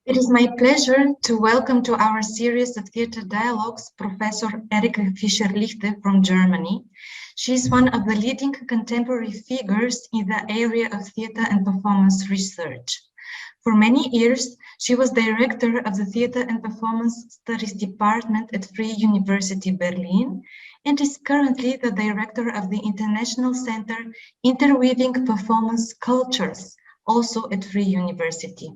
It is my pleasure to welcome to our series of theater dialogues Professor Erika Fisher-Lichte from Germany. She is one of the leading contemporary figures in the area of theater and performance research. For many years, she was director of the Theater and Performance Studies Department at Free University Berlin and is currently the director of the International Center Interweaving Performance Cultures, also at Free University.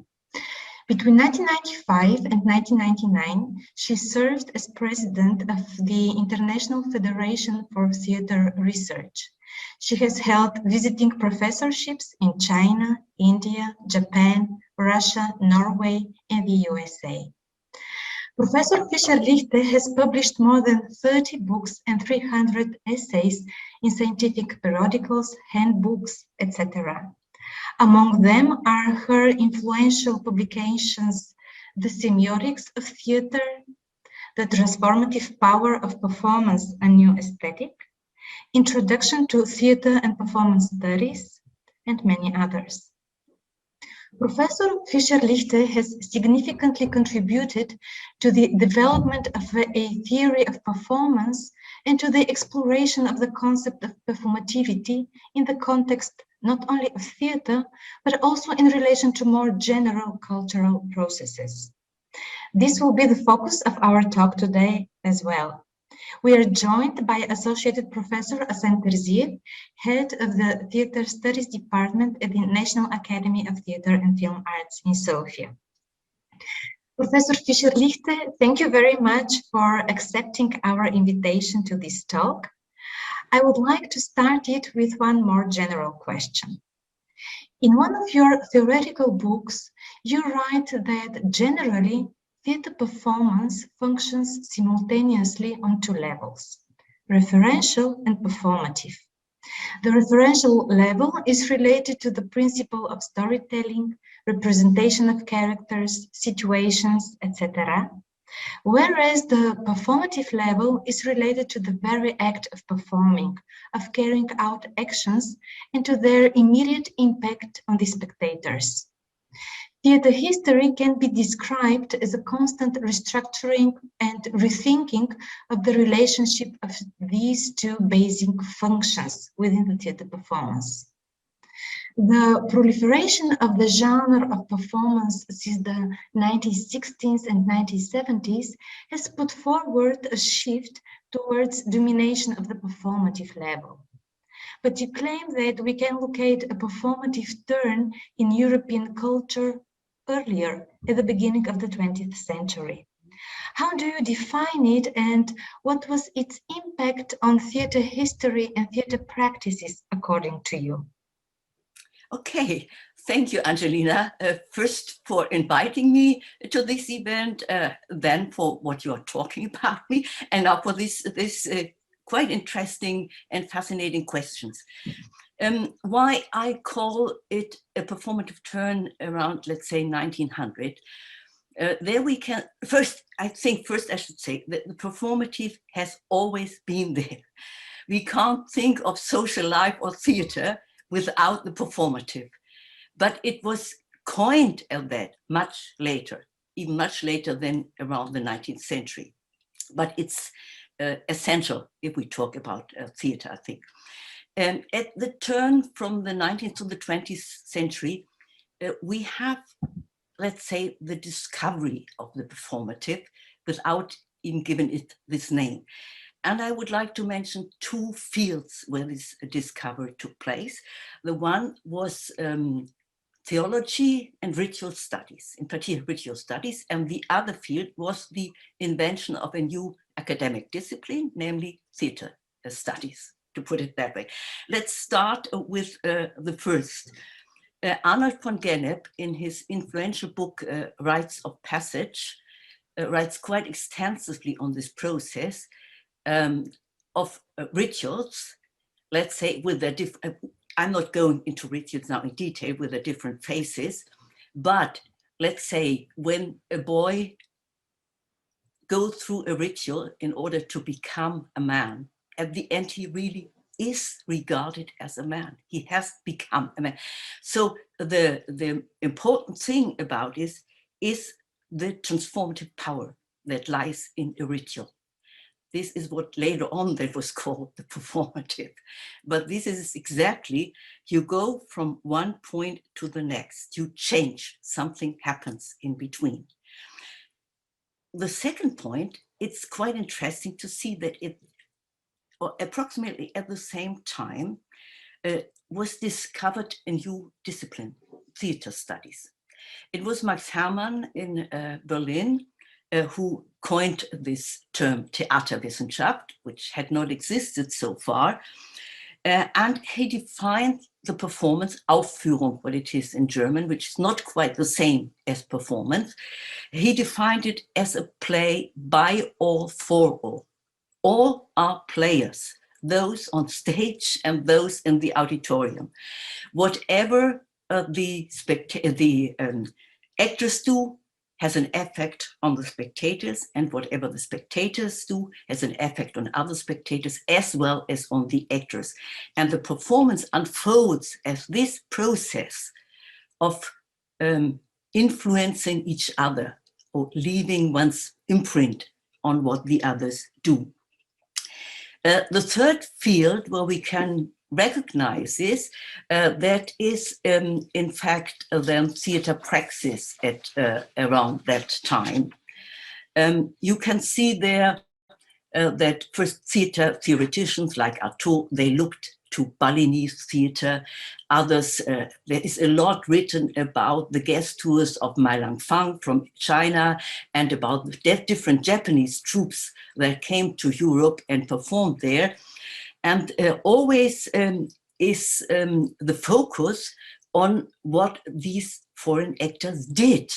Between 1995 and 1999, she served as president of the International Federation for Theater Research. She has held visiting professorships in China, India, Japan, Russia, Norway, and the USA. Professor Fisher-Lichte has published more than 30 books and 300 essays in scientific periodicals, handbooks, etc. Among them are her influential publications, The Semiotics of Theater, The Transformative Power of Performance, a New Aesthetic, Introduction to Theater and Performance Studies, and many others. Professor Fisher-Lichte has significantly contributed to the development of a theory of performance and to the exploration of the concept of performativity in the context not only of theater, but also in relation to more general cultural processes. This will be the focus of our talk today as well. We are joined by Associated Professor Asen Terziev, head of the Theater Studies Department at the National Academy of Theater and Film Arts in Sofia. Professor Fisher-Lichte, thank you very much for accepting our invitation to this talk. I would like to start it with one more general question. In one of your theoretical books, you write that generally theater performance functions simultaneously on two levels, referential and performative. The referential level is related to the principle of storytelling, representation of characters, situations, etc., whereas the performative level is related to the very act of performing, of carrying out actions, and to their immediate impact on the spectators. Theater history can be described as a constant restructuring and rethinking of the relationship of these two basic functions within the theater performance. The proliferation of the genre of performance since the 1960s and 1970s has put forward a shift towards domination of the performative level. But you claim that we can locate a performative turn in European culture earlier, at the beginning of the 20th century. How do you define it, and what was its impact on theater history and theater practices, according to you? Okay, thank you, Angelina. First for inviting me to this event, then for what you are talking about me, and now for this quite interesting and fascinating questions. Why I call it a performative turn around, let's say, 1900. There we can, I should say that the performative has always been there. We can't think of social life or theater without the performative, but it was coined at that much later, even much later than around the 19th century. But it's essential if we talk about theater, I think. And at the turn from the 19th to the 20th century, we have, let's say, the discovery of the performative without even giving it this name. And I would like to mention two fields where this discovery took place. The one was theology and ritual studies, in particular ritual studies, and the other field was the invention of a new academic discipline, namely theater studies, to put it that way. Let's start with the first. Arnold von Gennep, in his influential book, Rites of Passage, writes quite extensively on this process of rituals, let's say, with a different, I'm not going into rituals now in detail with the different phases, but let's say when a boy goes through a ritual in order to become a man, at the end he really is regarded as a man. He has become a man. So the important thing about this is the transformative power that lies in a ritual. This is what later on that was called the performative. But this is exactly, you go from one point to the next, you change, something happens in between. The second point, it's quite interesting to see that it, or approximately at the same time, was discovered a new discipline, theater studies. It was Max Herrmann in Berlin who coined this term Theaterwissenschaft, which had not existed so far. And he defined the performance, Aufführung, what it is in German, which is not quite the same as performance. He defined it as a play by all, for all. All are players, those on stage and those in the auditorium. Whatever the actors do has an effect on the spectators, and whatever the spectators do has an effect on other spectators as well as on the actors. And the performance unfolds as this process of influencing each other or leaving one's imprint on what the others do. The third field where we can recognize this, that is in fact then theater praxis at around that time. You can see there that first theater theoreticians like Artaud, they looked to Balinese theater. Others, there is a lot written about the guest tours of Mai Langfang from China and about the different Japanese troops that came to Europe and performed there. And always is the focus on what these foreign actors did,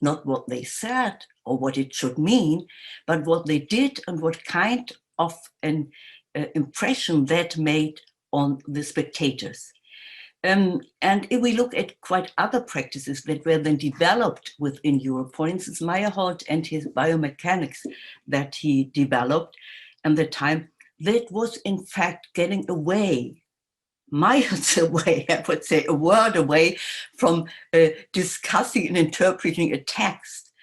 not what they said or what it should mean, but what they did and what kind of an impression that made on the spectators. And if we look at quite other practices that were then developed within Europe, for instance, Meyerhold and his biomechanics that he developed at the time, that was in fact getting away, miles away, I would say, a word away from discussing and interpreting a text,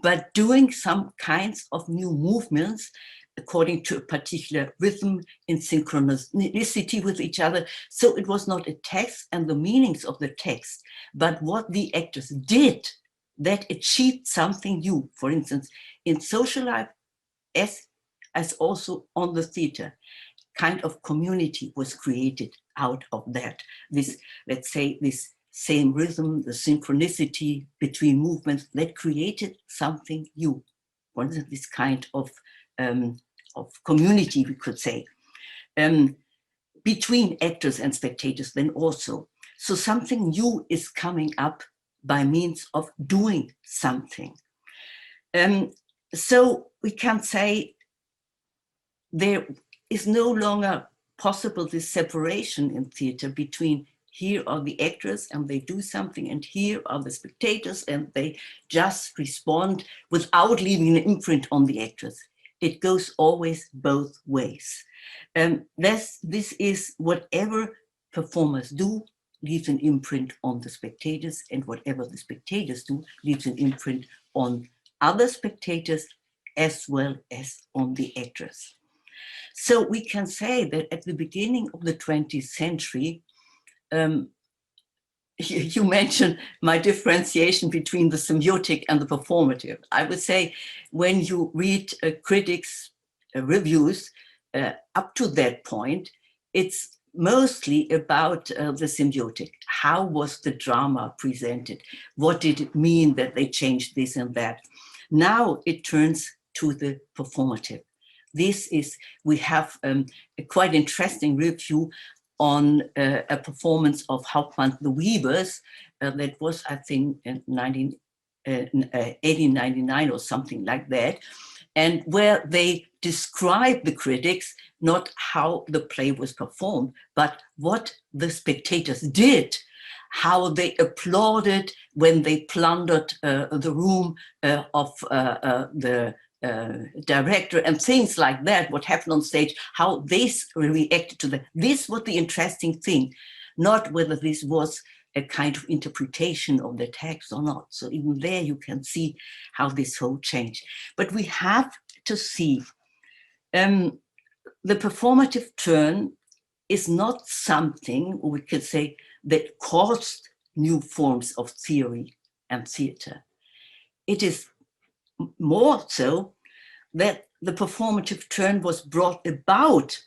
but doing some kinds of new movements according to a particular rhythm in synchronicity with each other. So it was not a text and the meanings of the text, but what the actors did that achieved something new. For instance, in social life, as also on the theater, kind of community was created out of that. This, let's say, this same rhythm, the synchronicity between movements that created something new. For instance, this kind of community, we could say, between actors and spectators then also. So something new is coming up by means of doing something. So we can say there is no longer possible this separation in theater between here are the actors and they do something, and here are the spectators and they just respond without leaving an imprint on the actors. It goes always both ways. This is whatever performers do leaves an imprint on the spectators, and whatever the spectators do leaves an imprint on other spectators as well as on the actors. So we can say that at the beginning of the 20th century, you mentioned my differentiation between the semiotic and the performative. I would say when you read critics' reviews up to that point, it's mostly about the semiotic. How was the drama presented? What did it mean that they changed this and that? Now it turns to the performative. This is, we have a quite interesting review on a performance of Hauptmann the Weavers that was, I think, in 1899 or something like that, and where they describe the critics, not how the play was performed, but what the spectators did, how they applauded when they plundered the room of the director and things like that, what happened on stage, how they reacted to that. This was the interesting thing, not whether this was a kind of interpretation of the text or not. So even there you can see how this whole changed. But we have to see the performative turn is not something we could say that caused new forms of theory and theater. It is more so that the performative turn was brought about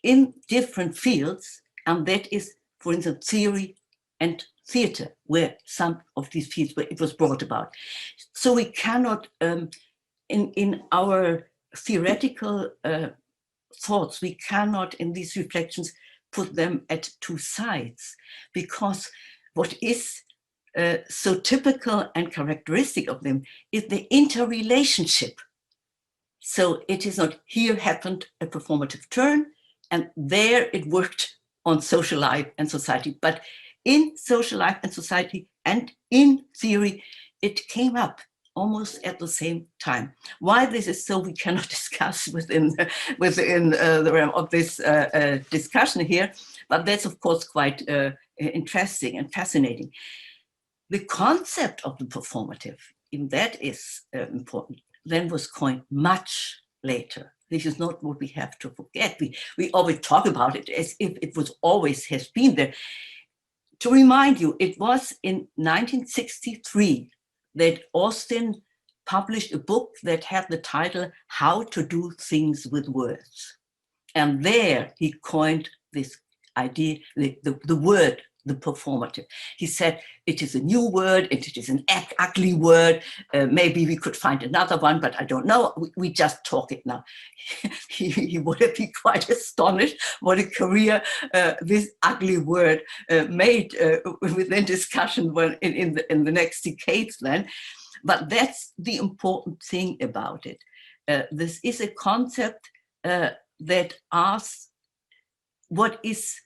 in different fields, and that is, for instance, theory and theater, where some of these fields where it was brought about. So we cannot, in our theoretical thoughts, we cannot, in these reflections, put them at two sides, because what is so typical and characteristic of them is the interrelationship. So it is not here happened a performative turn and there it worked on social life and society, but in social life and society and in theory, it came up almost at the same time. Why this is so, we cannot discuss within the realm of this discussion here, but that's of course quite interesting and fascinating. The concept of the performative, even that is important, then was coined much later. This is not what we have to forget. We always talk about it as if it was always has been there. To remind you, it was in 1963 that Austin published a book that had the title, How to Do Things with Words. And there he coined this idea, the word, the performative. He said, it is a new word, it is an ugly word, maybe we could find another one, but I don't know, we just talk it now. He would have been quite astonished what a career this ugly word made within discussion in the next decades then. But that's the important thing about it. This is a concept that asks what is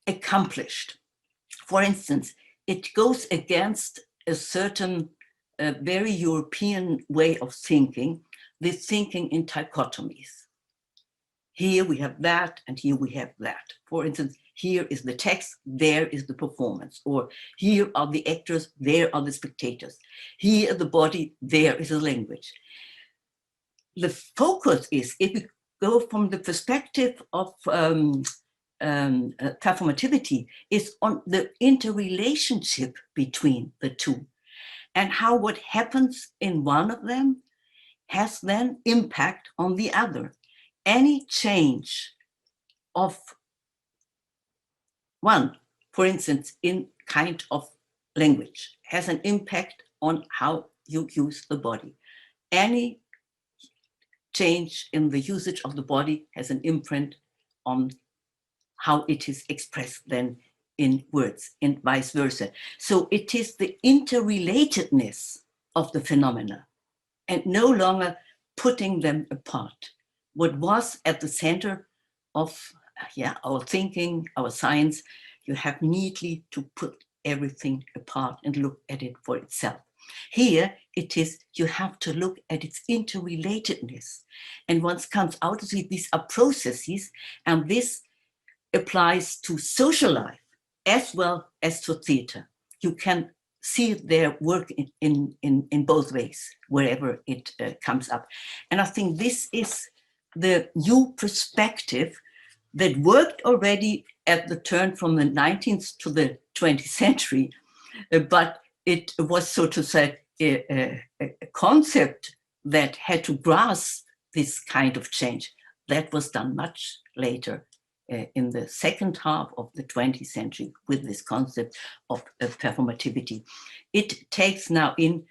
accomplished. For instance, it goes against a certain very European way of thinking, this thinking in dichotomies. Here we have that, and here we have that. For instance, here is the text, there is the performance, or here are the actors, there are the spectators. Here is the body, there is the language. The focus is, if we go from the perspective of performativity, is on the interrelationship between the two, and how what happens in one of them has then impact on the other. Any change of one, for instance, in kind of language, has an impact on how you use the body. Any change in the usage of the body has an imprint on how it is expressed then in words, and vice versa. So it is the interrelatedness of the phenomena and no longer putting them apart. What was at the center of our thinking, our science, you have neatly to put everything apart and look at it for itself. Here it is, you have to look at its interrelatedness. And once comes out of it, these are processes, and this applies to social life as well as to theater. You can see their work in both ways, wherever it comes up. And I think this is the new perspective that worked already at the turn from the 19th to the 20th century, but it was, so to say, a concept that had to grasp this kind of change. That was done much later, in the second half of the 20th century, with this concept of performativity. It takes now in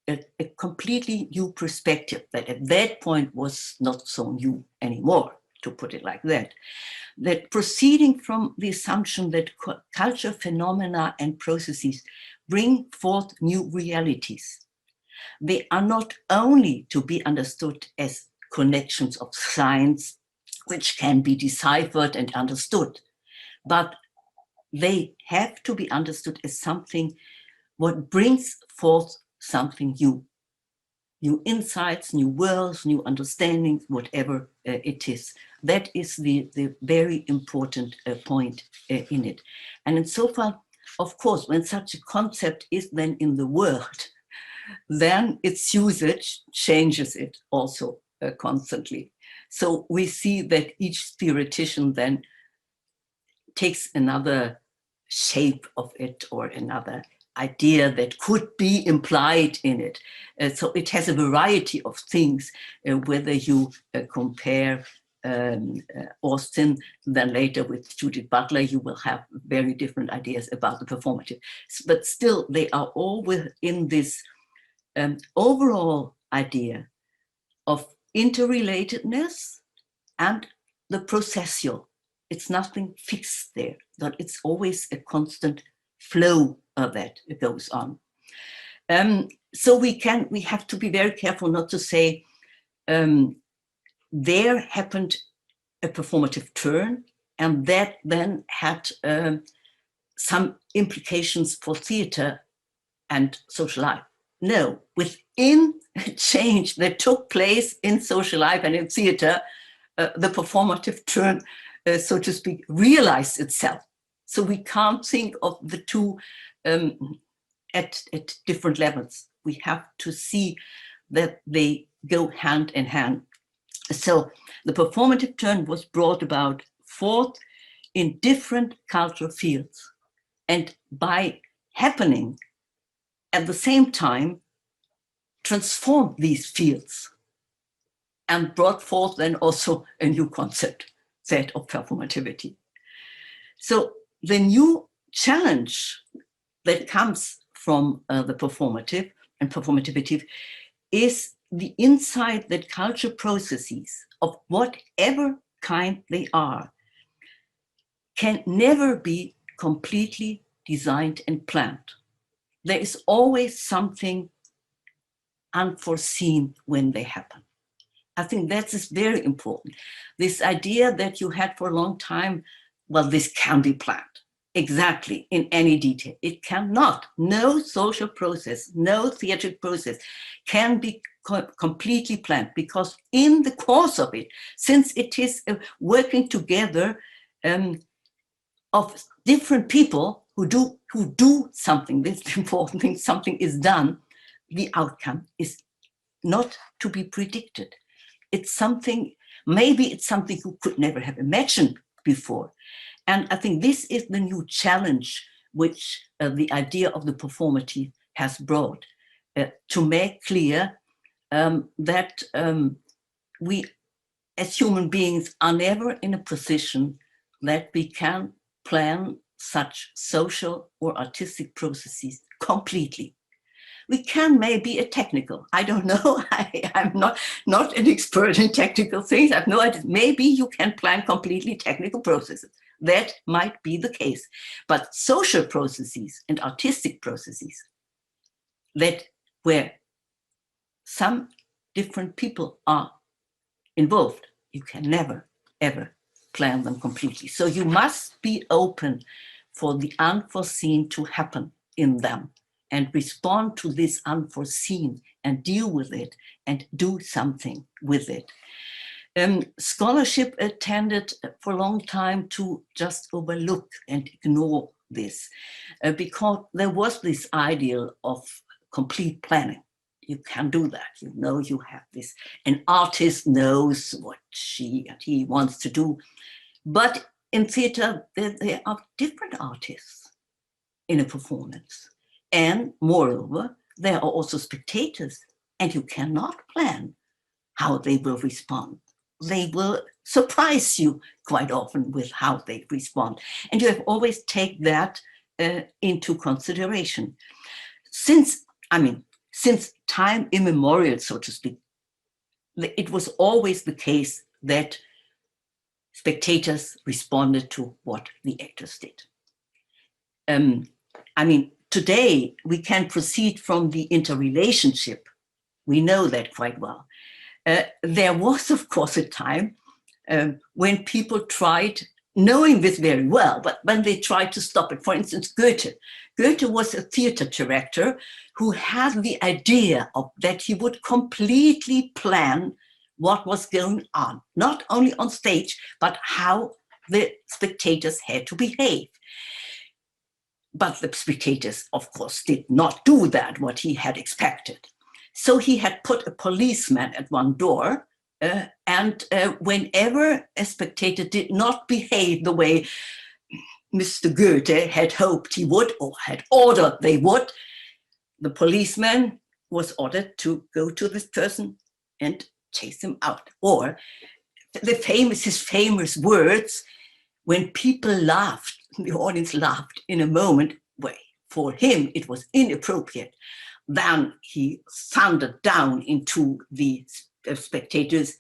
a completely new perspective that at that point was not so new anymore, to put it like that. That proceeding from the assumption that culture phenomena and processes bring forth new realities. They are not only to be understood as connections of science, which can be deciphered and understood, but they have to be understood as something what brings forth something new. New insights, new worlds, new understandings, whatever it is. That is the very important point in it. And insofar, of course, when such a concept is then in the world, then its usage changes it also constantly. So we see that each theoretician then takes another shape of it or another idea that could be implied in it. So it has a variety of things, whether you compare Austin, then later with Judith Butler, you will have very different ideas about the performative. But still, they are all within this overall idea of interrelatedness and the processual. It's nothing fixed there, but it's always a constant flow that goes on. So we have to be very careful not to say there happened a performative turn and that then had some implications for theater and social life. No, within a change that took place in social life and in theater, the performative turn, so to speak, realized itself. So we can't think of the two at different levels. We have to see that they go hand in hand. So the performative turn was brought about forth in different cultural fields, and by happening at the same time transformed these fields and brought forth then also a new concept, that of performativity. So the new challenge that comes from the performative and performativity is the insight that culture processes of whatever kind they are can never be completely designed and planned. There is always something unforeseen when they happen. I think that is very important. This idea that you had for a long time, well, this can be planned. Exactly, in any detail. It cannot. No social process, no theatrical process can be completely planned, because in the course of it, since it is working together of different people who do something, this is the important thing, something is done, the outcome is not to be predicted. It's something, maybe it's something you could never have imagined before. And I think this is the new challenge which the idea of the performative has brought, to make clear that we as human beings are never in a position that we can plan such social or artistic processes completely. We can maybe a technical, I don't know, I'm not an expert in technical things, I have no idea. Maybe you can plan completely technical processes. That might be the case. But social processes and artistic processes that where some different people are involved, you can never, ever plan them completely. So you must be open for the unforeseen to happen in them and respond to this unforeseen and deal with it and do something with it. Scholarship tended for a long time to just overlook and ignore this because there was this ideal of complete planning. You can do that, you know, you have this. An artist knows what he wants to do. But in theater, there are different artists in a performance. And moreover, there are also spectators, and you cannot plan how they will respond. They will surprise you quite often with how they respond. And you have always take that into consideration. Since time immemorial, so to speak, it was always the case that spectators responded to what the actors did. Today we can proceed from the interrelationship. We know that quite well. There was, of course, a time when people tried, knowing this very well, but when they tried to stop it. For instance, Goethe. Goethe was a theater director who had the idea of that he would completely plan what was going on, not only on stage, but how the spectators had to behave. But the spectators, of course, did not do that, what he had expected. So he had put a policeman at one door, and whenever a spectator did not behave the way Mr. Goethe had hoped he would, or had ordered they would, the policeman was ordered to go to this person and chase him out. Or his famous words, when people laughed, the audience laughed in a moment where for him it was inappropriate, then he thundered down into the spectators,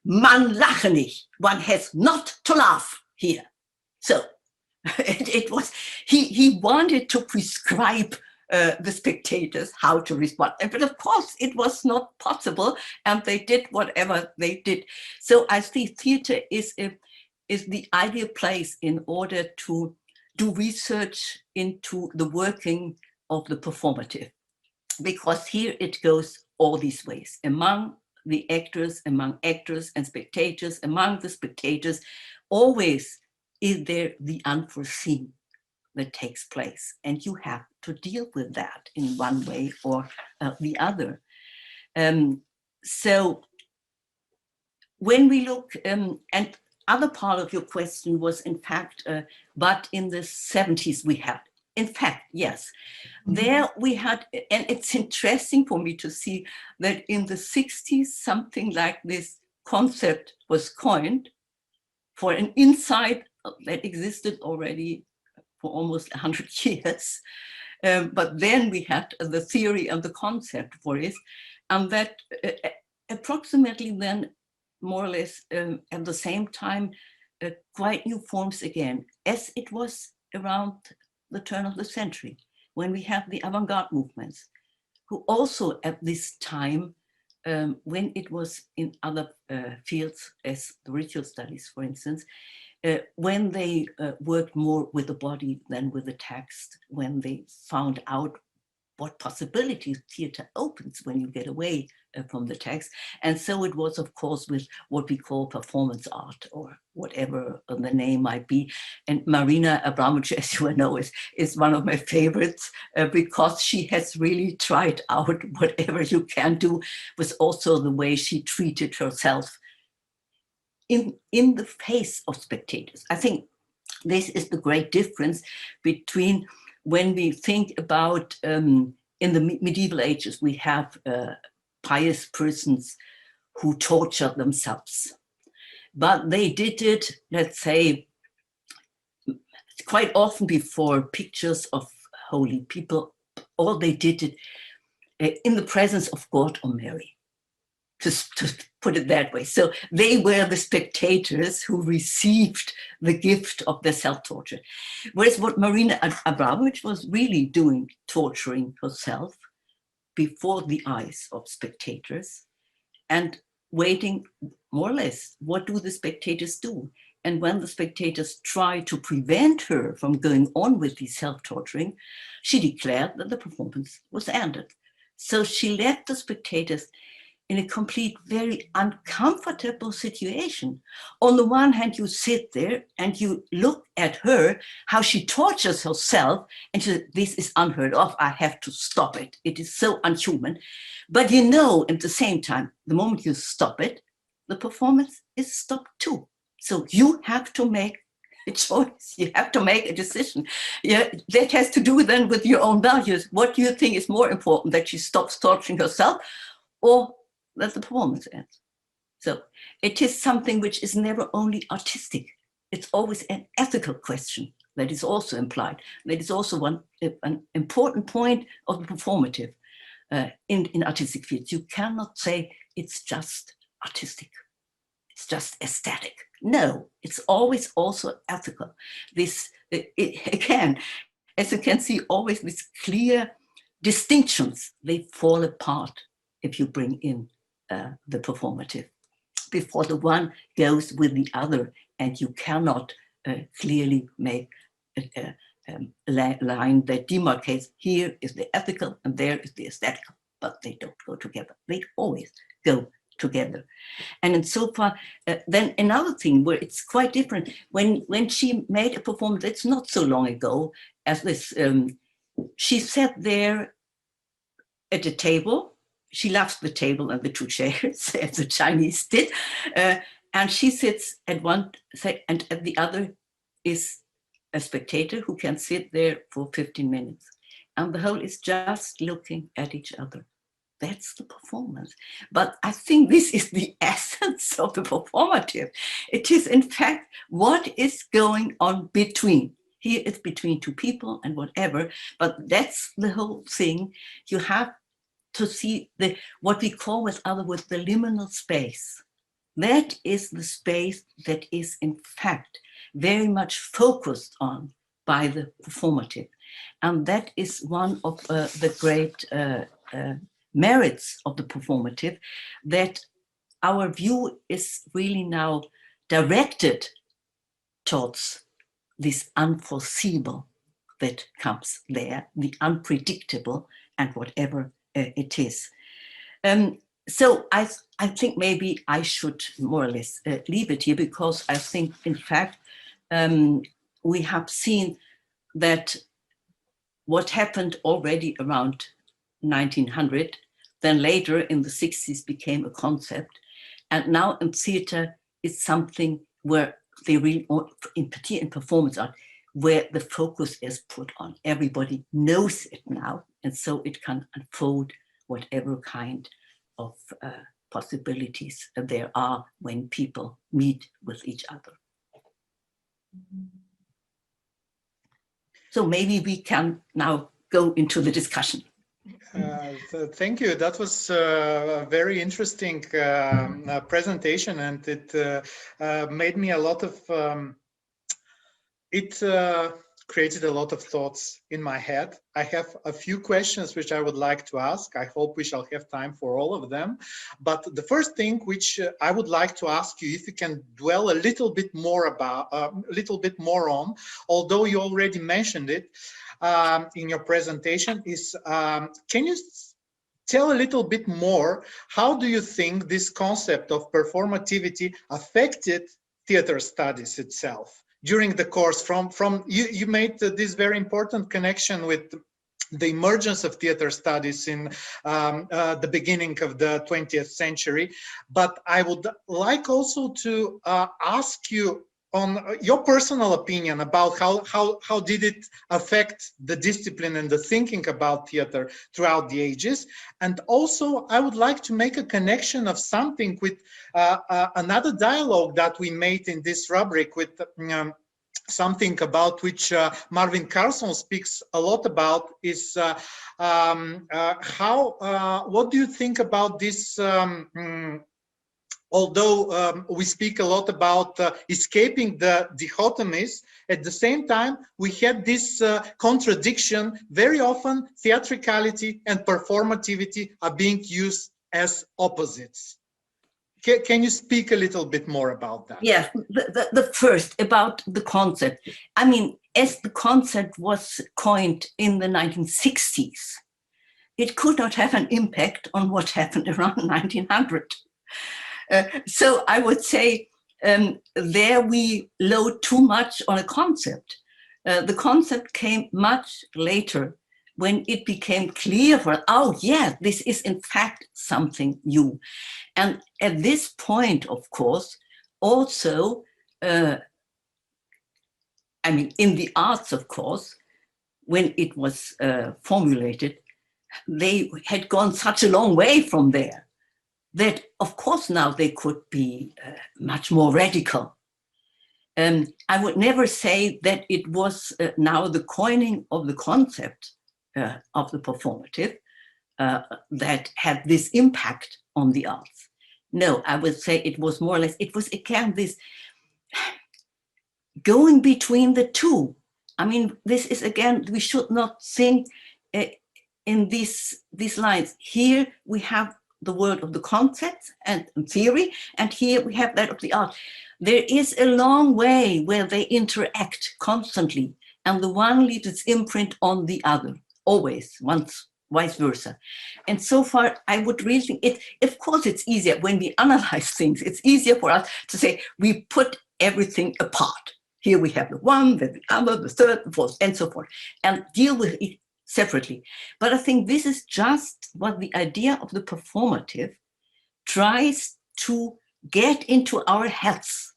"Man lache nicht, one has not to laugh here." So it was, he wanted to prescribe the spectators how to respond. But of course it was not possible, and they did whatever they did. So I think theater is the ideal place in order to do research into the working of the performative, because here it goes all these ways. Among the actors, among actors and spectators, among the spectators, always is there the unforeseen that takes place, and you have to deal with that in one way or the other. So when we look, and other part of your question was, in fact, but in the 70s we had, in fact, yes, there we had, and it's interesting for me to see that in the 60s, something like this concept was coined for an insight that existed already for almost 100 years. But then we had the theory and the concept for it, and that approximately then, more or less at the same time, quite new forms again, as it was around the turn of the century, when we have the avant-garde movements, who also at this time, when it was in other fields, as the ritual studies, for instance, when they worked more with the body than with the text, when they found out what possibilities theater opens when you get away from the text. And so it was, of course, with what we call performance art, or whatever the name might be. And Marina Abramović, as you know, is one of my favorites, because she has really tried out whatever you can do, was also the way she treated herself in the face of spectators. I think this is the great difference between when we think about, in the medieval ages, we have pious persons who tortured themselves. But they did it, let's say, quite often before pictures of holy people, or they did it in the presence of God or Mary, to put it that way. So they were the spectators who received the gift of their self-torture. Whereas what Marina Abramović was really doing, torturing herself before the eyes of spectators, and waiting, more or less, what do the spectators do? And when the spectators tried to prevent her from going on with the self-torturing, she declared that the performance was ended. So she left the spectators in a complete, very uncomfortable situation. On the one hand, you sit there and you look at her, how she tortures herself, and she says, this is unheard of, I have to stop it. It is so unhuman. But you know, at the same time, the moment you stop it, the performance is stopped too. So you have to make a choice, you have to make a decision. Yeah, that has to do then with your own values. What do you think is more important, that she stops torturing herself, or that the performance ends? So it is something which is never only artistic. It's always an ethical question that is also implied. That is also an important point of the performative in artistic fields. You cannot say it's just artistic, it's just aesthetic. No, it's always also ethical. This, again, as you can see, always these clear distinctions, they fall apart if you bring in the performative, before the one goes with the other, and you cannot clearly make a line that demarcates, here is the ethical and there is the aesthetical, but they don't go together. They always go together. And in so far, then another thing where it's quite different, when she made a performance, it's not so long ago, as this, she sat there at a table. She loves the table and the two chairs, as the Chinese did. And she sits at one side, and at the other is a spectator who can sit there for 15 minutes. And the whole is just looking at each other. That's the performance. But I think this is the essence of the performative. It is, in fact, what is going on between. Here it's between two people and whatever, but that's the whole thing. You have to see what we call with the liminal space. That is the space that is, in fact, very much focused on by the performative. And that is one of the great merits of the performative, that our view is really now directed towards this unforeseeable that comes there, the unpredictable, and whatever it is. So I think maybe I should more or less leave it here, because I think, in fact, we have seen that what happened already around 1900, then later in the 60s became a concept. And now in theater, it's something where they really, in particular in performance art, where the focus is put on. Everybody knows it now, and so it can unfold whatever kind of possibilities there are when people meet with each other. So maybe we can now go into the discussion. Thank you. That was a very interesting presentation, and it made me a lot of, created a lot of thoughts in my head. I have a few questions which I would like to ask. I hope we shall have time for all of them. But the first thing which I would like to ask you, if you can dwell a little bit more on, although you already mentioned it in your presentation, is can you tell a little bit more, how do you think this concept of performativity affected theater studies itself? During the course, you made this very important connection with the emergence of theater studies in the beginning of the 20th century. But I would like also to ask you on your personal opinion about how did it affect the discipline and the thinking about theater throughout the ages. And also I would like to make a connection of something with another dialogue that we made in this rubric with something about which Marvin Carlson speaks a lot about, is what do you think about this? Although we speak a lot about escaping the dichotomies, at the same time, we had this contradiction. Very often, theatricality and performativity are being used as opposites. Can you speak a little bit more about that? Yes, the first, about the concept. I mean, as the concept was coined in the 1960s, it could not have an impact on what happened around 1900. So I would say there we load too much on a concept. The concept came much later, when it became clear for, oh yeah, this is in fact something new. And at this point, of course, also, I mean, in the arts, of course, when it was formulated, they had gone such a long way from there that, of course, now they could be much more radical. I would never say that it was now the coining of the concept of the performative that had this impact on the arts. No, I would say it was more or less, it was again this going between the two. I mean, this is again, we should not think in these lines. Here we have the world of the concepts and theory, and here we have that of the art. There is a long way where they interact constantly, and the one leaves its imprint on the other. Always, once vice versa. And so far, I would really think it, of course, it's easier when we analyze things. It's easier for us to say we put everything apart. Here we have the one, then the other, the third, the fourth, and so forth, and deal with it separately. But I think this is just what the idea of the performative tries to get into our heads,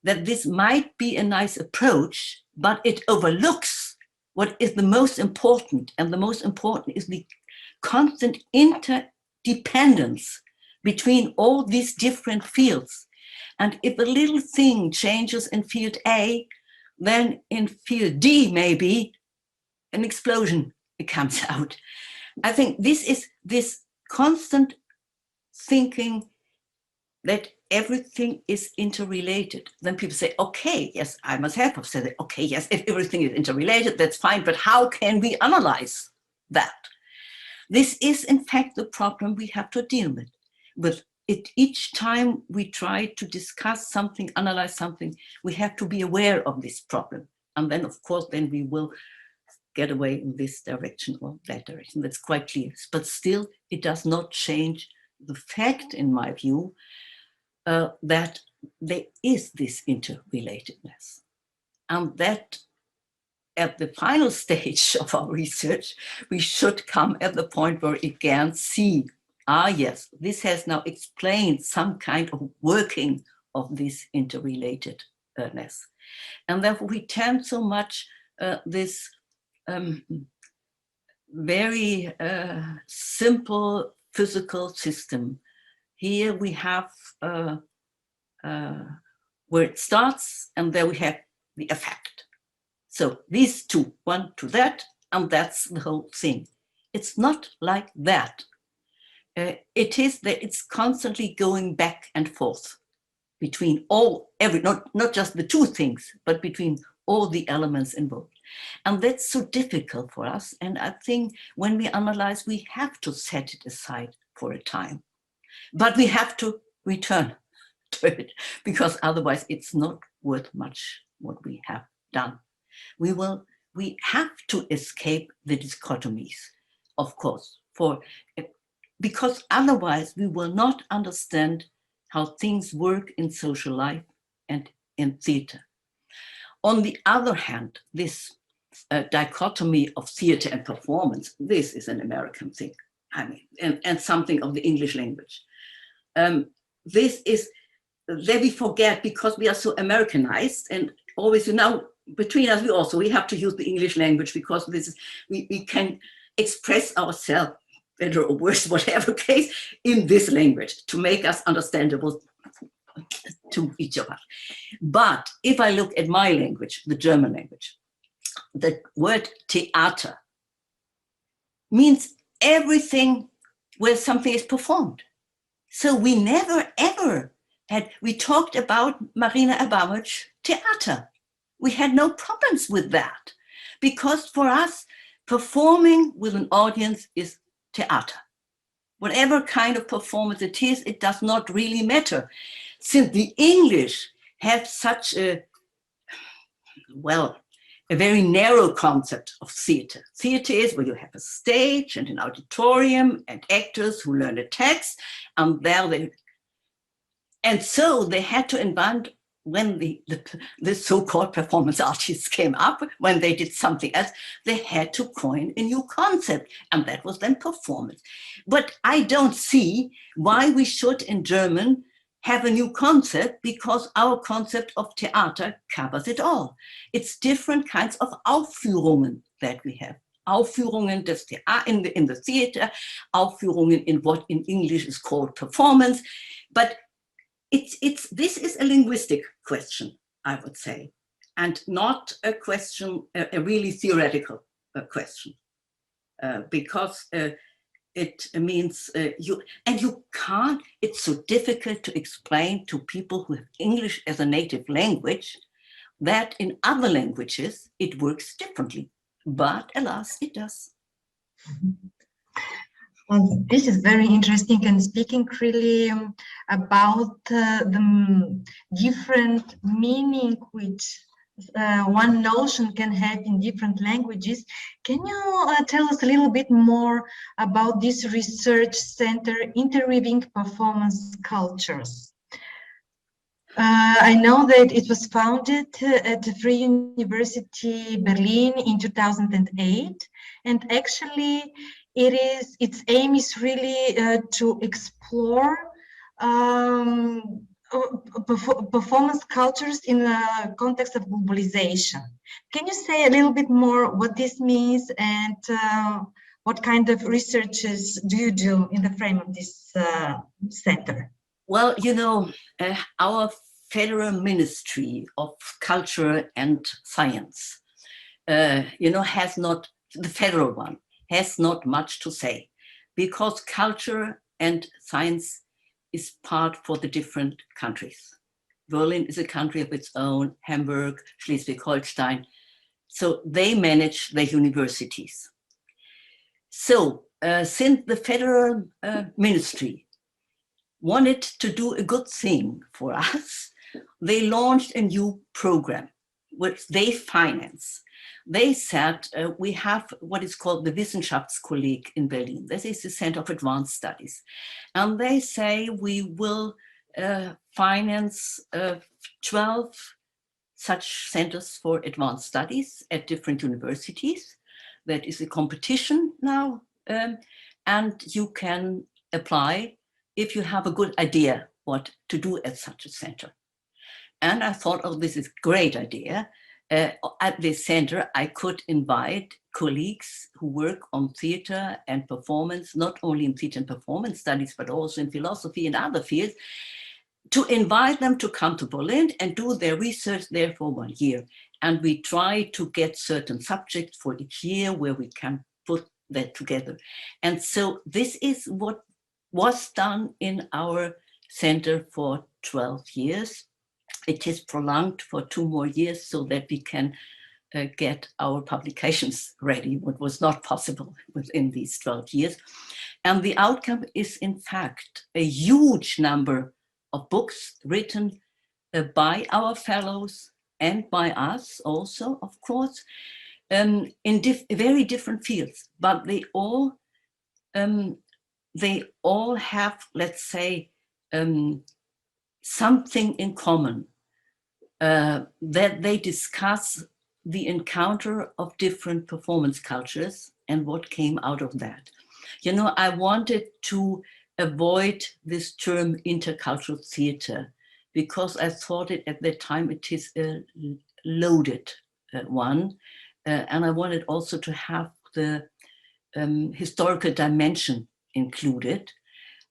that this might be a nice approach, but it overlooks what is the most important, and the most important is the constant interdependence between all these different fields. And if a little thing changes in field A, then in field D, maybe an explosion comes out. I think this is this constant thinking that everything is interrelated. Then people say, okay, yes, I must have said, okay, yes, if everything is interrelated, that's fine, but how can we analyze that? This is, in fact, the problem we have to deal with. Each time we try to discuss something, analyze something, we have to be aware of this problem. And then, of course, then we will get away in this direction or that direction. That's quite clear. But still, it does not change the fact, in my view, that there is this interrelatedness. And that at the final stage of our research, we should come at the point where we can see, yes, this has now explained some kind of working of this interrelatedness. And therefore we tend so much this very simple physical system. Here we have where it starts, and there we have the effect. So these two, one to that, and that's the whole thing. It's not like that. It is that it's constantly going back and forth between not just the two things, but between all the elements involved. And that's so difficult for us. And I think when we analyze, we have to set it aside for a time, but we have to return to it, because otherwise it's not worth much what we have done. We have to escape the dichotomies, of course, because otherwise we will not understand how things work in social life and in theater. On the other hand, this dichotomy of theater and performance, this is an American thing, I mean, and something of the English language. This is, there we forget, because we are so Americanized, and always, between us, we have to use the English language, because this is, we can express ourselves better or worse, whatever case, in this language to make us understandable to each of us. But if I look at my language, the German language, the word theater means everything where something is performed. So we never ever we talked about Marina Abramović theater. We had no problems with that, because for us, performing with an audience is theater. Whatever kind of performance it is, it does not really matter. Since the English have such a very narrow concept of theater. Theater is where you have a stage and an auditorium and actors who learn a text, and so they had to invent, when the so-called performance artists came up, when they did something else, they had to coin a new concept, and that was then performance. But I don't see why we should, in German, have a new concept, because our concept of theater covers it all. It's different kinds of Aufführungen that we have. Aufführungen des in the theater, Aufführungen in what in English is called performance. But this is a linguistic question, I would say, and not a question, a really theoretical question, because it means you can't, it's so difficult to explain to people who have English as a native language that in other languages it works differently, but alas, it does. Well, this is very interesting, and speaking really about the different meaning which one notion can have in different languages. Can you tell us a little bit more about this research center, Interweaving Performance Cultures? I know that it was founded at the Free University Berlin in 2008, and actually its aim is really to explore performance cultures in the context of globalization. Can you say a little bit more what this means and what kind of researches do you do in the frame of this center? Well, you know, our Federal Ministry of Culture and Science, you know, has not, the federal one, has not much to say, because culture and science is part for the different countries. Berlin is a country of its own, Hamburg, Schleswig-Holstein. So they manage their universities. So since the Federal Ministry wanted to do a good thing for us, they launched a new program, which they finance. They said, we have what is called the Wissenschaftskolleg in Berlin. This is the Center of Advanced Studies. And they say we will finance 12 such centers for advanced studies at different universities. That is a competition now. And you can apply if you have a good idea what to do at such a center. And I thought, oh, this is a great idea. At this center, I could invite colleagues who work on theater and performance, not only in theater and performance studies, but also in philosophy and other fields, to invite them to come to Berlin and do their research there for 1 year. And we try to get certain subjects for each year where we can put that together. And so this is what was done in our center for 12 years. It is prolonged for 2 more years so that we can get our publications ready, what was not possible within these 12 years. And the outcome is, in fact, a huge number of books written by our fellows and by us also, of course, in very different fields, but they all have, let's say, something in common, that they discuss the encounter of different performance cultures and what came out of that. You know, I wanted to avoid this term intercultural theater because I thought it at that time it is a loaded one, and I wanted also to have the historical dimension included.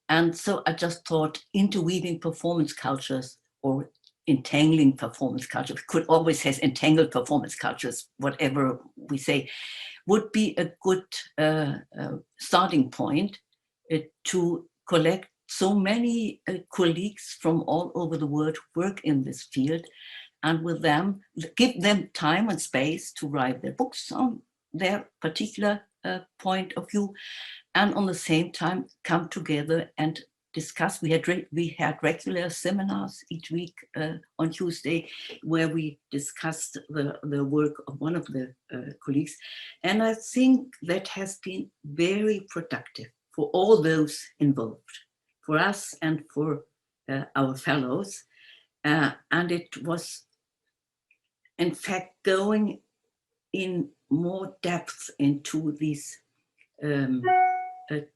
And so I just thought interweaving performance cultures or entangling performance culture, we could always have entangled performance cultures, whatever we say, would be a good starting point to collect so many colleagues from all over the world who work in this field, and with them, give them time and space to write their books on their particular point of view, and on the same time come together and discuss. We had regular seminars each week on Tuesday where we discussed the work of one of the colleagues. And I think that has been very productive for all those involved, for us and for our fellows. And it was, in fact, going in more depth into these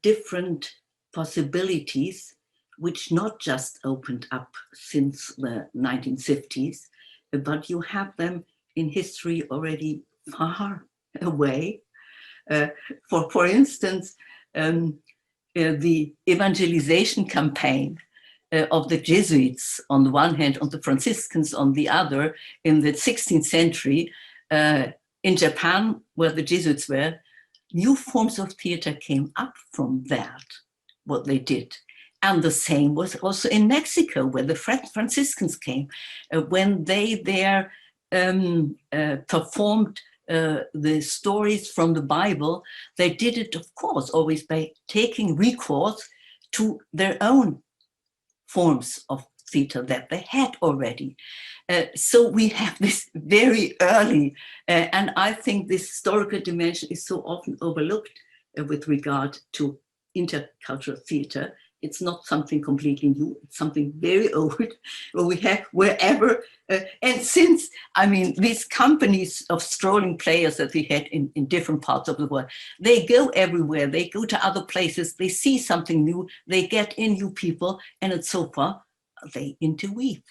different possibilities, which not just opened up since the 1950s, but you have them in history already far away. For instance, the evangelization campaign of the Jesuits on the one hand, on the Franciscans on the other, in the 16th century, in Japan, where the Jesuits were, new forms of theater came up from that, what they did. And the same was also in Mexico, where the Franciscans came. When they there performed the stories from the Bible, they did it, of course, always by taking recourse to their own forms of theater that they had already. So we have this very early, and I think this historical dimension is so often overlooked with regard to intercultural theater. It's not something completely new, it's something very old, where we have wherever, and since, I mean, these companies of strolling players that we had in different parts of the world, they go everywhere, they go to other places, they see something new, they get in new people, and it's so far, they interweave.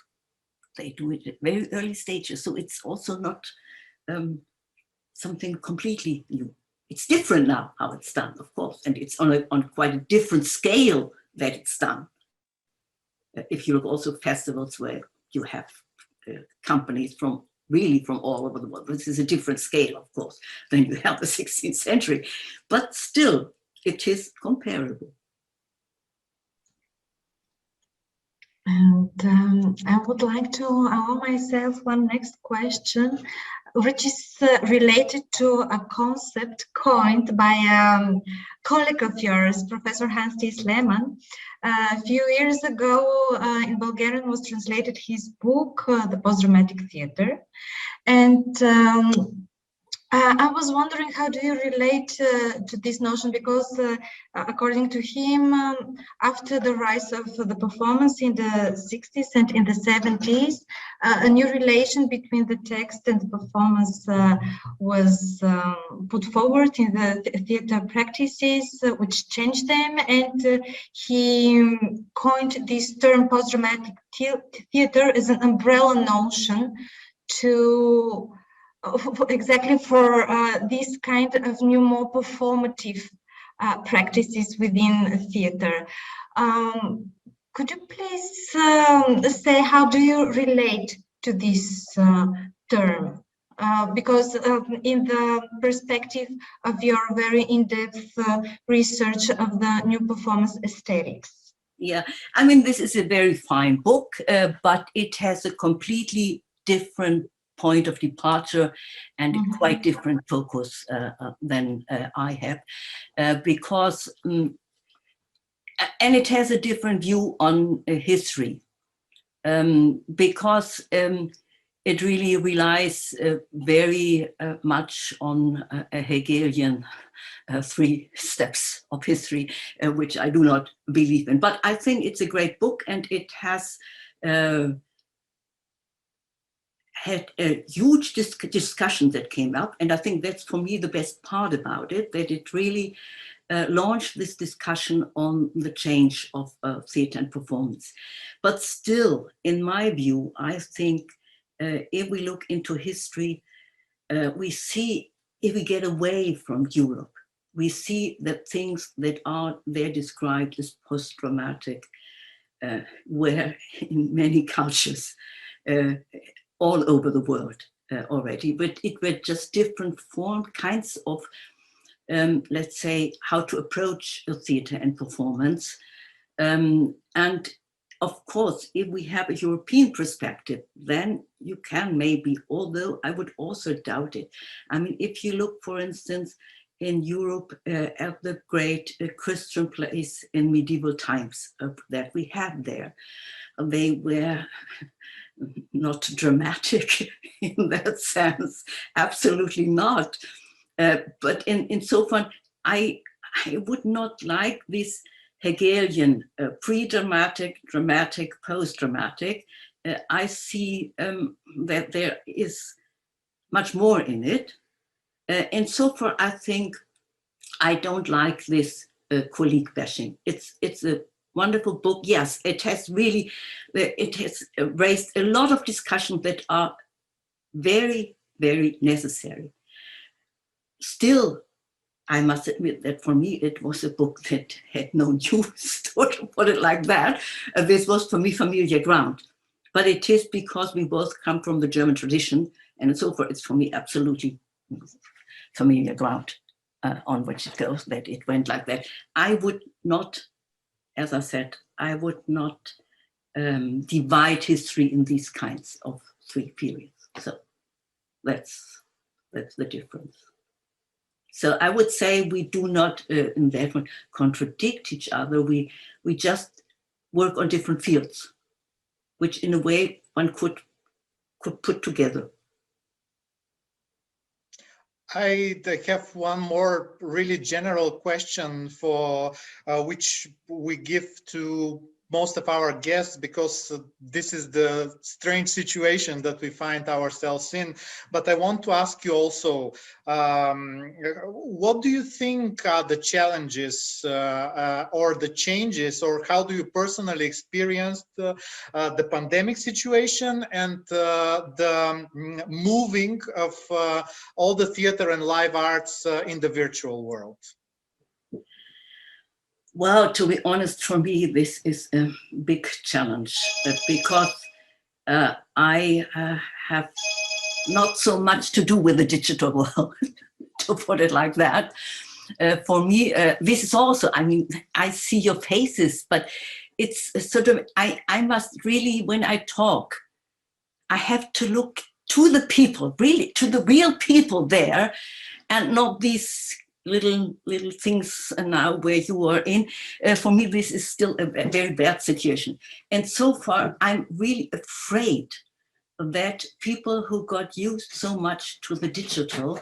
They do it at very early stages, so it's also not something completely new. It's different now how it's done, of course, and it's on quite a different scale that it's done. If you look also festivals where you have companies from all over the world, this is a different scale, of course, than you have the 16th century, but still it is comparable. And I would like to allow myself one next question, which is related to a concept coined by a colleague of yours, Professor Hans T. Sleman. A few years ago, in Bulgarian was translated his book, The Post-Dramatic Theater. And I was wondering, how do you relate to this notion? Because according to him, after the rise of the performance in the 60s and in the 70s, a new relation between the text and the performance was put forward in the theater practices, which changed them. And he coined this term post-dramatic theater as an umbrella notion to exactly for this kind of new, more performative practices within theater. Could you please say, how do you relate to this term? Because in the perspective of your very in-depth research of the new performance aesthetics. Yeah, I mean, this is a very fine book, but it has a completely different point of departure and quite different focus than I have, because, and it has a different view on history, because it really relies very much on a Hegelian 3 steps of history, which I do not believe in. But I think it's a great book, and it has had a huge discussion that came up, and I think that's for me the best part about it, that it really launched this discussion on the change of theater and performance. But still, in my view, I think if we look into history, we see, if we get away from Europe, we see that things that are there described as post-dramatic were in many cultures all over the world already, but it were just different kinds of, let's say, how to approach a theater and performance. And of course, if we have a European perspective, then you can maybe, although I would also doubt it. I mean, if you look, for instance, in Europe at the great Christian plays in medieval times that we had there, they were not dramatic in that sense, absolutely not. But in so far, I would not like this Hegelian pre-dramatic, dramatic, post-dramatic. I see that there is much more in it. And so far, I think I don't like this colleague bashing. It's a wonderful book. Yes, it has really, it has raised a lot of discussions that are very, very necessary. Still, I must admit that for me, it was a book that had no use, to put it like that. This was for me familiar ground. But it is because we both come from the German tradition, and so far, it's for me absolutely familiar ground on which it goes, that it went like that. I would not, as I said, I would not divide history in these kinds of 3 periods. So that's the difference. So I would say we do not, in that one, contradict each other. We just work on different fields. which in a way one could put together. I have one more really general question for which we give to most of our guests, because this is the strange situation that we find ourselves in. But I want to ask you also, what do you think are the challenges or the changes, or how do you personally experience the pandemic situation and the moving of all the theater and live arts in the virtual world? Well, to be honest, for me, this is a big challenge because I have not so much to do with the digital world, to put it like that. For me, this is also, I mean, I see your faces, but it's sort of, I must really, when I talk, I have to look to the people, really, to the real people there, and not these little things now where you are in. For me, this is still a very bad situation. And so far, I'm really afraid that people who got used so much to the digital,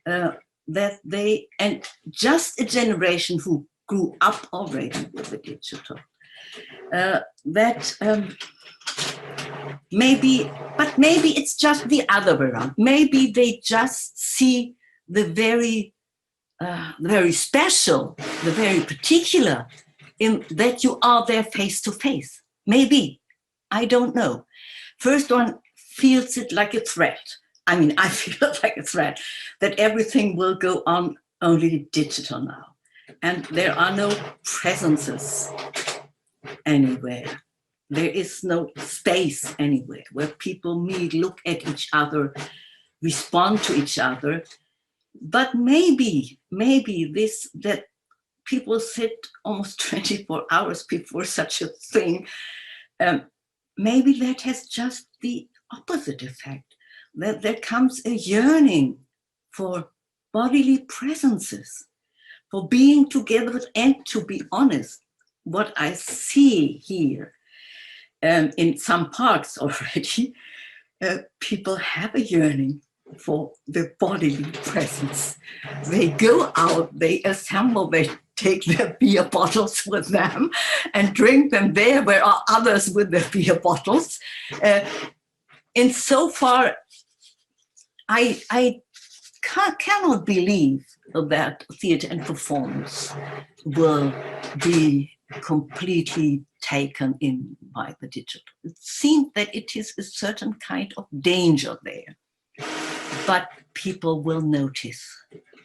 that they, and just a generation who grew up already with the digital, maybe, but maybe it's just the other way around. Maybe they just see the very special, the very particular, in that you are there face to face. Maybe, I don't know. First one feels it like a threat. I mean, I feel it like a threat that everything will go on only digital now. And there are no presences anywhere. There is no space anywhere where people meet, look at each other, respond to each other. But maybe this, that people sit almost 24 hours before such a thing, maybe that has just the opposite effect, that there comes a yearning for bodily presences, for being together. And to be honest, what I see here in some parks already, people have a yearning for the bodily presence. They go out, they assemble, they take their beer bottles with them and drink them there where are others with their beer bottles. And so far, I cannot believe that theater and performance will be completely taken in by the digital. It seems that it is a certain kind of danger there. But people will notice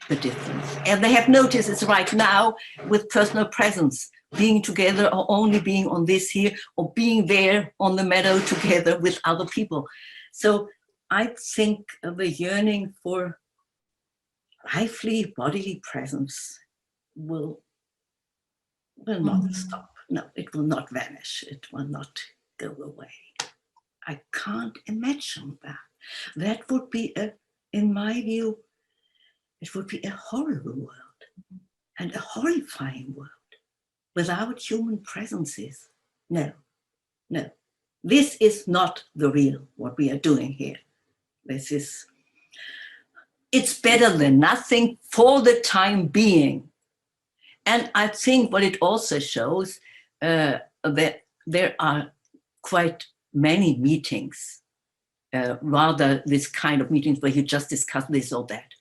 the difference. And they have noticed it right now with personal presence, being together or only being on this here or being there on the meadow together with other people. So I think the yearning for lively bodily presence will not stop. No, it will not vanish. It will not go away. I can't imagine that. That would be in my view, it would be a horrible world and a horrifying world without human presences. No, no. This is not the real, what we are doing here. It's better than nothing for the time being. And I think what it also shows that there are quite many meetings, rather this kind of meetings where you just discuss this or that,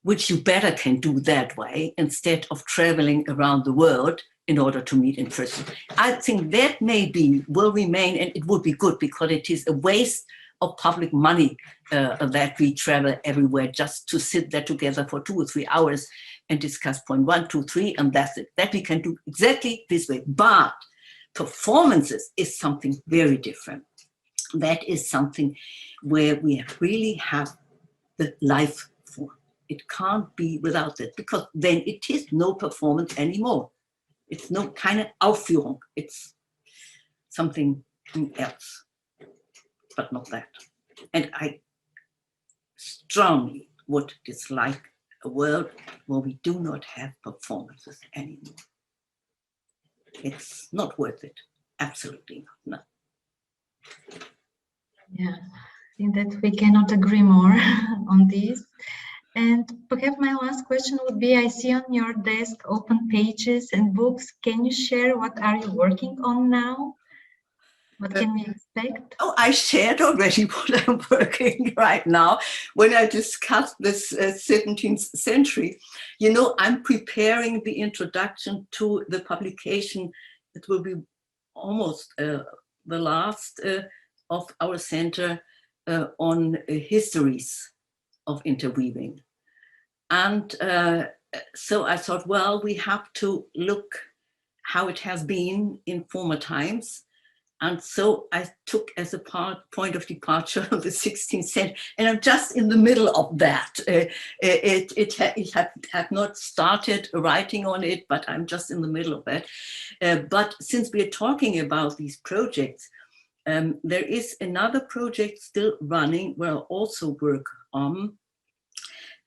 which you better can do that way instead of traveling around the world in order to meet in person. I think that maybe will remain, and it would be good because it is a waste of public money that we travel everywhere just to sit there together for 2 or 3 hours and discuss point 1, 2, 3, and that's it. That we can do exactly this way. But performances is something very different. That is something where we really have the life form. It can't be without it, because then it is no performance anymore. It's no kind of Aufführung. It's something else, but not that. And I strongly would dislike a world where we do not have performances anymore. It's not worth it. Absolutely not. No. Yeah, I think that we cannot agree more on this. And perhaps my last question would be, I see on your desk open pages and books. Can you share what are you working on now? What can we expect? Oh, I shared already what I'm working right now when I discussed this 17th century. You know, I'm preparing the introduction to the publication. It will be almost the last of our center on histories of interweaving. And so I thought, well, we have to look how it has been in former times. And so I took as a point of departure the 16th century, and I'm just in the middle of that. It had not started writing on it, but I'm just in the middle of that. But since we're talking about these projects, there is another project still running where I also work on.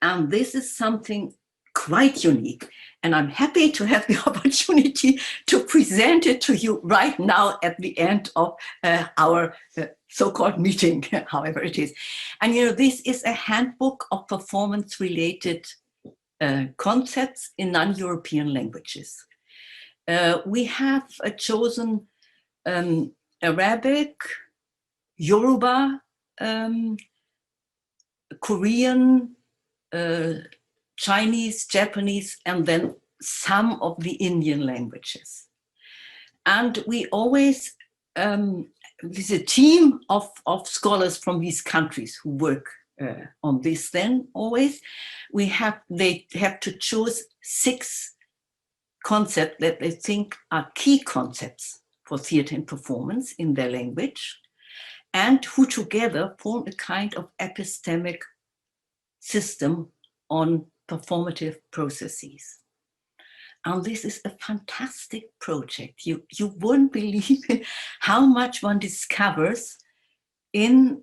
And this is something quite unique. And I'm happy to have the opportunity to present it to you right now at the end of our so-called meeting, however it is. And you know, this is a handbook of performance-related concepts in non-European languages. We have chosen Arabic, Yoruba, Korean, Chinese, Japanese, and then some of the Indian languages. And we always, there's a team of scholars from these countries who work on this then always. They have to choose 6 concepts that they think are key concepts for theater and performance in their language, and who together form a kind of epistemic system on performative processes. And this is a fantastic project. You won't believe how much one discovers in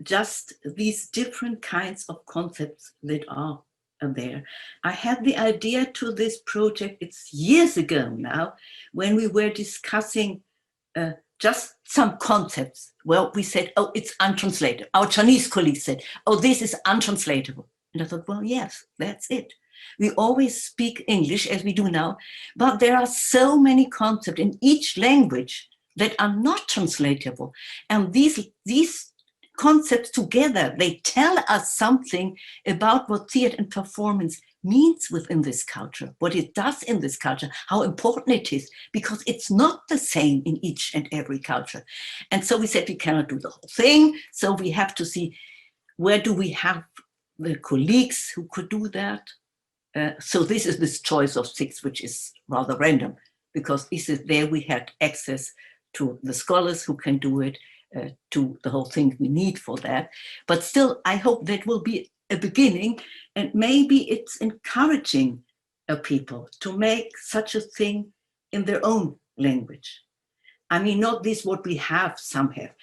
just these different kinds of concepts that are there. I had the idea to this project, it's years ago now, when we were discussing just some concepts. Well, we said, oh, it's untranslatable. Our Chinese colleagues said, oh, this is untranslatable. And I thought, well, yes, that's it. We always speak English as we do now, but there are so many concepts in each language that are not translatable. And these concepts together, they tell us something about what theater and performance means within this culture, what it does in this culture, how important it is, because it's not the same in each and every culture. And so we said we cannot do the whole thing, so we have to see where do we have the colleagues who could do that. So this is this choice of 6, which is rather random, because there we had access to the scholars who can do it, to the whole thing we need for that. But still, I hope that will be a beginning, and maybe it's encouraging people to make such a thing in their own language. I mean, not this what we have, some have,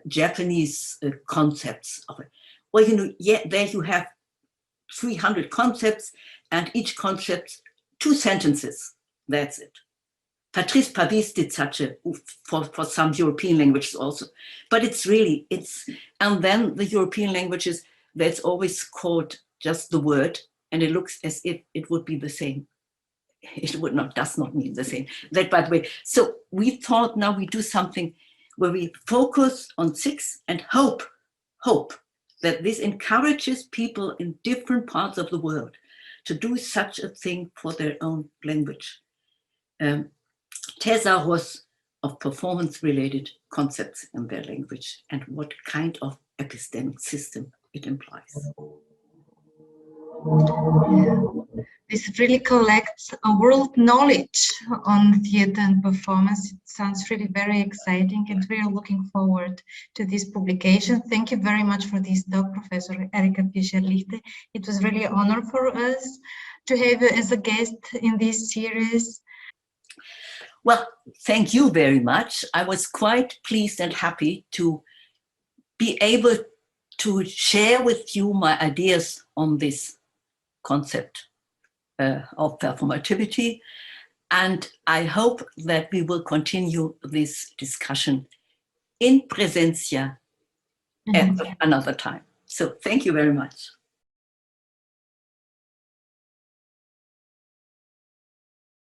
Japanese concepts of it. Well, you know, yeah, there you have 300 concepts, and each concept 2 sentences. That's it. Patrice Pavis did such a, for some European languages also. But it's really, and then the European languages, that's always called just the word, and it looks as if it would be the same. It does not mean the same. That, by the way, so we thought now we do something where we focus on 6 and hope that this encourages people in different parts of the world to do such a thing for their own language. Thesaurus of performance-related concepts in their language, and what kind of epistemic system it implies. This really collects a world knowledge on theater and performance. It sounds really very exciting, and we are looking forward to this publication. Thank you very much for this talk, Professor Erika Fisher-Lihte. It was really an honor for us to have you as a guest in this series. Well, thank you very much. I was quite pleased and happy to be able to share with you my ideas on this concept of performativity. And I hope that we will continue this discussion in presentia at another time. So thank you very much.